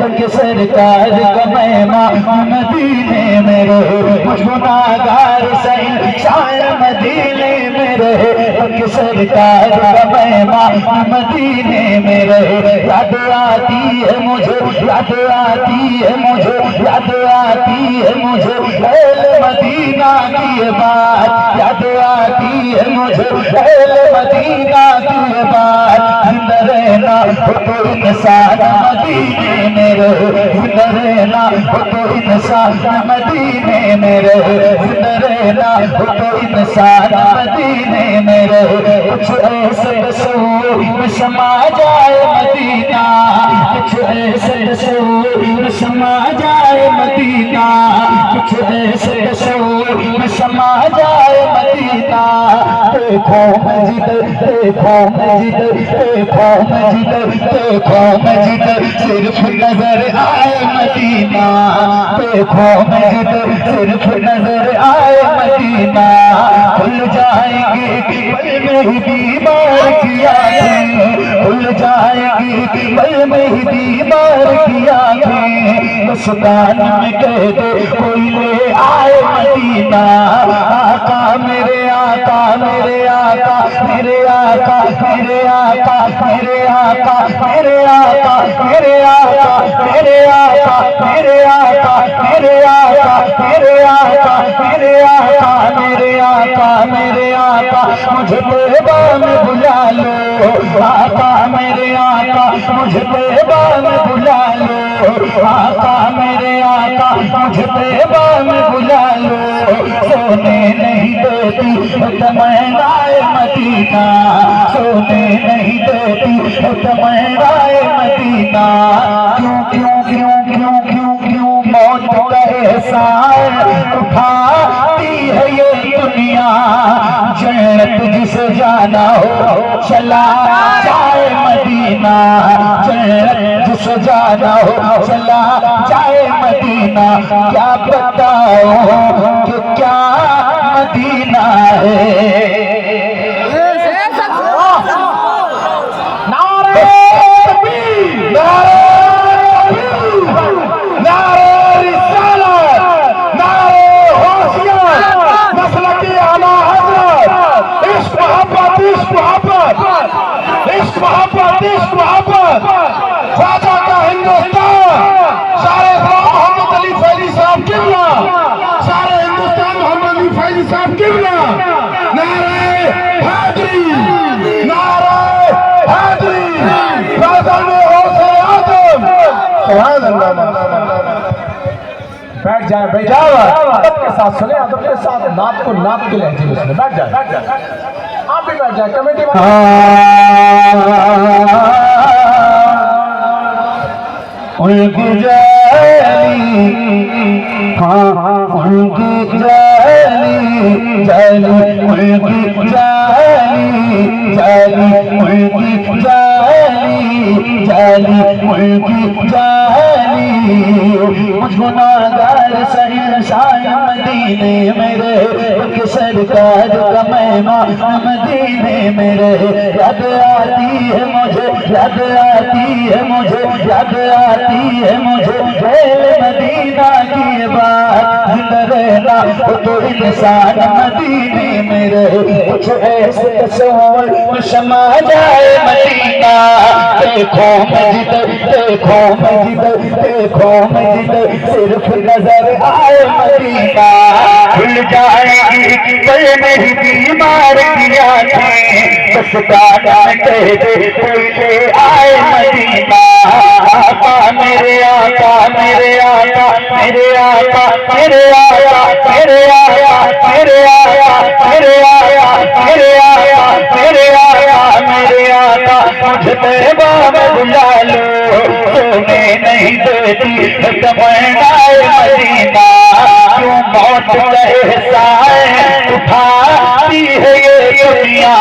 कि सरकार का मेहमान मदीने में रहे, मुझ गुनाहगार से शायर मदीने में रहे, कि सरकार का मेहमान मदीने में रहे। याद आती है मुझे, याद आती है मुझे, याद आती है मुझे अहले मदीना की बात, याद आती है मुझे अहले मदीना की बात। जिंदा रहना हो तो इंसान मदीने में रहे, जिंदा रहना हो तो इंसान मदीने में रहे, जिंदा रहना हो तो इंसान मदीने में रहे। कुछ ऐसे तस्वीर समा जाए मदीना, कुछ ऐसे तस्वीर समा जाए मदीना, कुछ ऐसे तस्वीर समा जाए मदीना। देखो मस्जिद, देखो मस्जिद, देखो मस्जिद, देखो मस्जिद, सिर्फ नजर आए मदीना। देखो मस्जिद, सिर्फ नजर आए मदीना। खुल जाएंगे पल में ही दीवार की आंखें, खुल जाएंगी पल में ही दीवार की आंखें। बस कान में कह दे कोई ले आए मदीना। आका मेरे आका, मेरे आका, मेरे आका, मेरे आका, मेरे आका, मेरे आका, मेरे आका, मेरे आका, मेरे आका, मेरे आका, मेरे आका, मेरे आका, मेरे आका, मेरे आका, मुझे तैबा में बुला लो। आका मेरे आका, मुझे तैबा में बुला लो। आका मेरे आका, मुझे तैबा में बुला लो। सोने नहीं देती तमन्नाए मदीना, सोने नहीं देती तमन्नाए मदीना। क्यों क्यों क्यों क्यों क्यों क्यों मौत का एहसास उठाती है ये दुनिया। जन्नत जिसे जाना हो चला जाए मदीना, जन्नत जिसे जाना हो चला जाए मदीना। क्या बताओ कि क्या मदीना है। ख्वाजा का हिंदुस्तान, सारे मोहम्मद अली फैजी साहब किबला, सारे हिंदुस्तान मोहम्मद अली फैजी साहब किबला। नारे हैदरी, नारे हैदरी, फैजल में गौसे आजम। सुभान अल्लाह। बैठ जाए, बैठ जाओ, अदब के साथ सुने, अदब के साथ नात को नात के लहजे में सुने। बैठ जाए, आप भी बैठ जाए। कमेटी उनकी जाली, हाँ उनकी जाली, जाली उनकी जाली, जाली उनकी जाली, जाली उनकी जाली। मुझ गुनाहगार से इंसान मदीने में रहे, कि सरकार का मेहमान मदीने में रहे। याद आती है मुझे, याद आती है मुझे, याद आती है मुझे अहले मदीना की बात। जिंदा रहना हो तो इंसान मदीने में रहे, कुछ ऐसे तस्वीर समा जाए मदीना। देखो मस्जिद, देखो मस्जिद, देखो मस्जिद, सिर्फ नजर आए मदीना। खुल जाएगी पल में ही बीमार की आंखें, बस गाना कह दे कोई ले आए मदीना। आका मेरे आका, मेरे आका, मेरे आका, मेरे आका, मेरे आका, मेरे आका, मेरे आका, मेरे आका, मेरे आका, मेरे आका, मुझे तैबा में बुला लो। सोने नहीं देती तमन्नाए मदीना। क्यों मौत का एहसास उठाती है ये दुनिया।